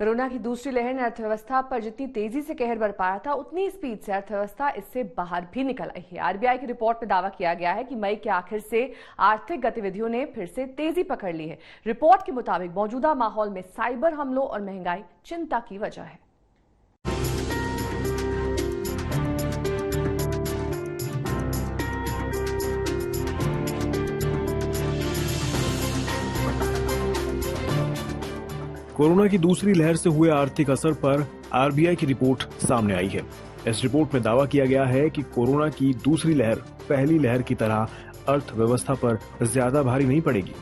Corona की दूसरी लहर ने अर्थव्यवस्था पर जितनी तेजी से कहर बरपाया था, उतनी स्पीड से अर्थव्यवस्था इससे बाहर भी निकल आई है। आरबीआई की रिपोर्ट में दावा किया गया है कि मई के आखिर से आर्थिक गतिविधियों ने फिर से तेजी पकड़ ली है। रिपोर्ट के मुताबिक मौजूदा माहौल में साइबर हमलों और महंगाई चिंता की वजह है। कोरोना की दूसरी लहर से हुए आर्थिक असर पर आरबीआई की रिपोर्ट सामने आई है। इस रिपोर्ट में दावा किया गया है कि कोरोना की दूसरी लहर पहली लहर की तरह अर्थव्यवस्था पर ज्यादा भारी नहीं पड़ेगी,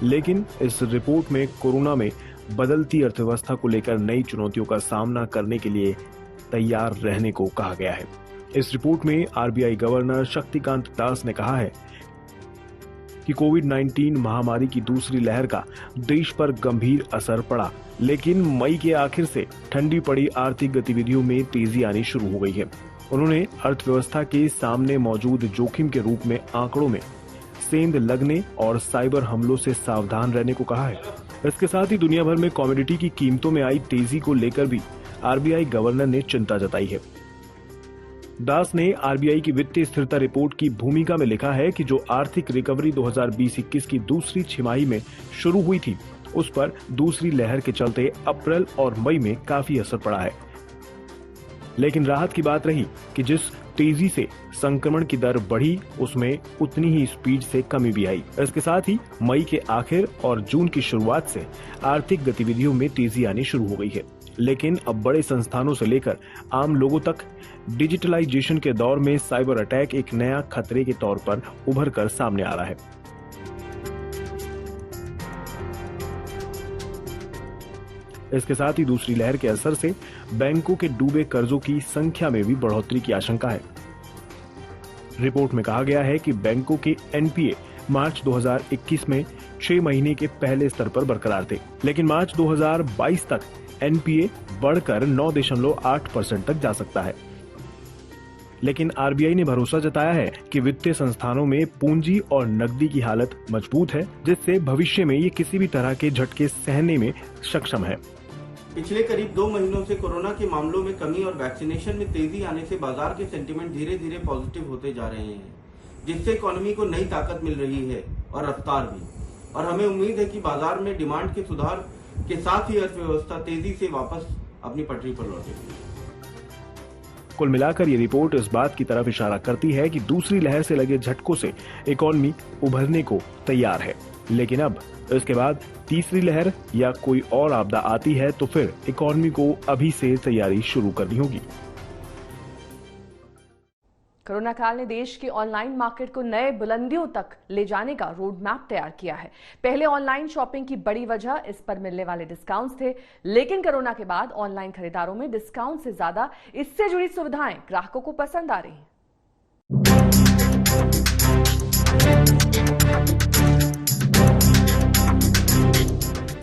लेकिन इस रिपोर्ट में कोरोना में बदलती अर्थव्यवस्था को लेकर नई चुनौतियों का सामना करने के लिए तैयार रहने को कहा गया है। इस रिपोर्ट में आरबीआई गवर्नर शक्तिकांत दास ने कहा है कि कोविड-19 महामारी की दूसरी लहर का देश पर गंभीर असर पड़ा, लेकिन मई के आखिर से ठंडी पड़ी आर्थिक गतिविधियों में तेजी आनी शुरू हो गई है। उन्होंने अर्थव्यवस्था के सामने मौजूद जोखिम के रूप में आंकड़ों में सेंध लगने और साइबर हमलों से सावधान रहने को कहा है। इसके साथ ही दुनिया भर में कमोडिटी की कीमतों में आई तेजी को लेकर भी आरबीआई गवर्नर ने चिंता जताई है। दास ने आरबीआई की वित्तीय स्थिरता रिपोर्ट की भूमिका में लिखा है कि जो आर्थिक रिकवरी 2020-21 की दूसरी छमाही में शुरू हुई थी, उस पर दूसरी लहर के चलते अप्रैल और मई में काफी असर पड़ा है। लेकिन राहत की बात रही कि जिस तेजी से संक्रमण की दर बढ़ी, उसमें उतनी ही स्पीड से कमी भी आई। इसके साथ ही मई के आखिर और जून की शुरुआत से आर्थिक गतिविधियों में तेजी आनी शुरू हो गई है। लेकिन अब बड़े संस्थानों से लेकर आम लोगों तक डिजिटलाइजेशन के दौर में साइबर अटैक एक नया खतरे के तौर पर उभर कर सामने आ रहा है। इसके साथ ही दूसरी लहर के असर से बैंकों के डूबे कर्जों की संख्या में भी बढ़ोतरी की आशंका है। रिपोर्ट में कहा गया है कि बैंकों के एनपीए मार्च 2021 में 6 महीने के पहले स्तर पर बरकरार थे, लेकिन मार्च 2022 तक एनपीए बढ़कर 9.8% तक जा सकता है। लेकिन आरबीआई ने भरोसा जताया है कि वित्तीय संस्थानों में पूंजी और नकदी की हालत मजबूत है, जिससे भविष्य में ये किसी भी तरह के झटके सहने में सक्षम है। पिछले करीब 2 महीनों से कोरोना के मामलों में कमी और वैक्सीनेशन में तेजी आने से बाजार के सेंटीमेंट धीरे धीरे पॉजिटिव होते जा रहे हैं, जिससे इकोनॉमी को नई ताकत मिल रही है और रफ्तार भी। और हमें उम्मीद है कि बाजार में डिमांड के सुधार के साथ ही अर्थव्यवस्था तेजी से वापस अपनी पटरी पर लौटेगी। कुल मिलाकर ये रिपोर्ट इस बात की तरफ इशारा करती है कि दूसरी लहर से लगे झटकों से इकोनॉमी उभरने को तैयार है, लेकिन अब इसके बाद तीसरी लहर या कोई और आपदा आती है तो फिर इकोनॉमी को अभी से तैयारी शुरू करनी होगी। कोरोना काल ने देश के ऑनलाइन मार्केट को नए बुलंदियों तक ले जाने का रोड मैप तैयार किया है। पहले ऑनलाइन शॉपिंग की बड़ी वजह इस पर मिलने वाले डिस्काउंट्स थे, लेकिन कोरोना के बाद ऑनलाइन खरीदारों में डिस्काउंट से ज्यादा इससे जुड़ी सुविधाएं ग्राहकों को पसंद आ रही हैं।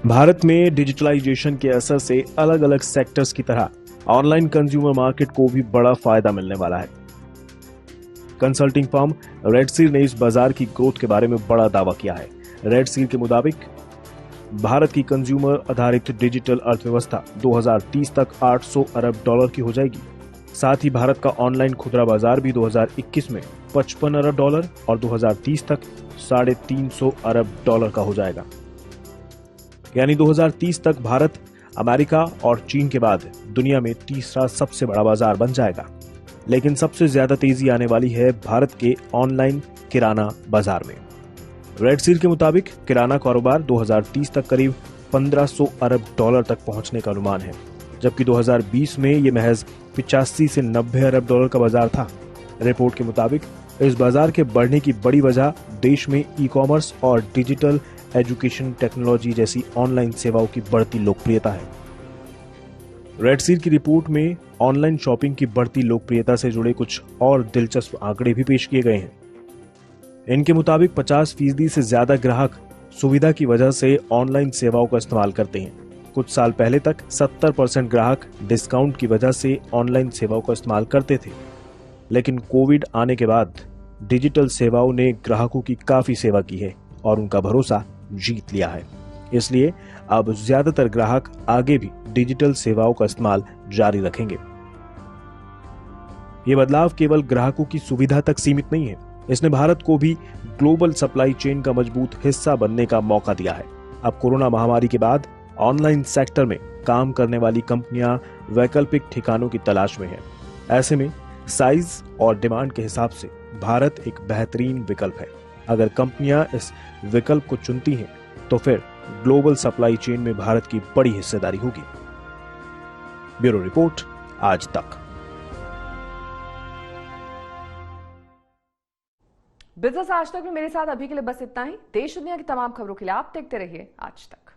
भारत में डिजिटलाइजेशन के असर से अलग अलग सेक्टर्स की तरह ऑनलाइन कंज्यूमर मार्केट को भी बड़ा फायदा मिलने वाला है। कंसल्टिंग फर्म रेडसील ने इस बाजार की ग्रोथ के बारे में बड़ा दावा किया है। रेडसील के मुताबिक भारत की कंज्यूमर आधारित डिजिटल अर्थव्यवस्था 2030 तक $800 अरब की हो जाएगी। साथ ही भारत का ऑनलाइन खुदरा बाजार भी 2021 में $55 अरब और 2030 तक $350 अरब का हो जाएगा। यानी 2030 तक भारत अमेरिका और चीन के बाद दुनिया में तीसरा सबसे बड़ा बाजार बन जाएगा। लेकिन सबसे ज्यादा तेजी आने वाली है भारत के ऑनलाइन किराना बाजार में। रेडसील के मुताबिक किराना कारोबार 2030 तक करीब $1500 अरब तक पहुंचने का अनुमान है, जबकि 2020 में ये महज 85 से 90 अरब का बाजार था। रिपोर्ट के मुताबिक इस बाजार के बढ़ने की बड़ी वजह देश में ई कॉमर्स और डिजिटल एजुकेशन टेक्नोलॉजी जैसी ऑनलाइन सेवाओं की बढ़ती लोकप्रियता है। रेडसील की रिपोर्ट में ऑनलाइन शॉपिंग की बढ़ती लोकप्रियता से जुड़े कुछ और दिलचस्प आंकड़े भी पेश किए गए हैं। इनके मुताबिक 50% से ज्यादा ग्राहक सुविधा की वजह से ऑनलाइन सेवाओं का इस्तेमाल करते हैं। कुछ साल पहले तक 70% ग्राहक डिस्काउंट की वजह से ऑनलाइन सेवाओं का इस्तेमाल करते थे, लेकिन कोविड आने के बाद डिजिटल सेवाओं ने ग्राहकों की काफी सेवा की है और उनका भरोसा जीत लिया है। इसलिए अब ज्यादातर ग्राहक आगे भी डिजिटल सेवाओं का इस्तेमाल जारी रखेंगे। ये बदलाव केवल ग्राहकों की सुविधा तक सीमित नहीं है, इसने भारत को भी ग्लोबल सप्लाई चेन का मजबूत हिस्सा बनने का मौका दिया है। अब कोरोना महामारी के बाद ऑनलाइन सेक्टर में काम करने वाली कंपनियां वैकल्पिक ठिकानों की तलाश में हैं। ऐसे में साइज और डिमांड के हिसाब से भारत एक बेहतरीन विकल्प है। अगर कंपनियां इस विकल्प को चुनती हैं तो फिर ग्लोबल सप्लाई चेन में भारत की बड़ी हिस्सेदारी होगी। ब्यूरो रिपोर्ट, आज तक। बिजनेस आज तक में मेरे साथ अभी के लिए बस इतना ही। देश दुनिया की तमाम खबरों के लिए आप देखते रहिए आज तक।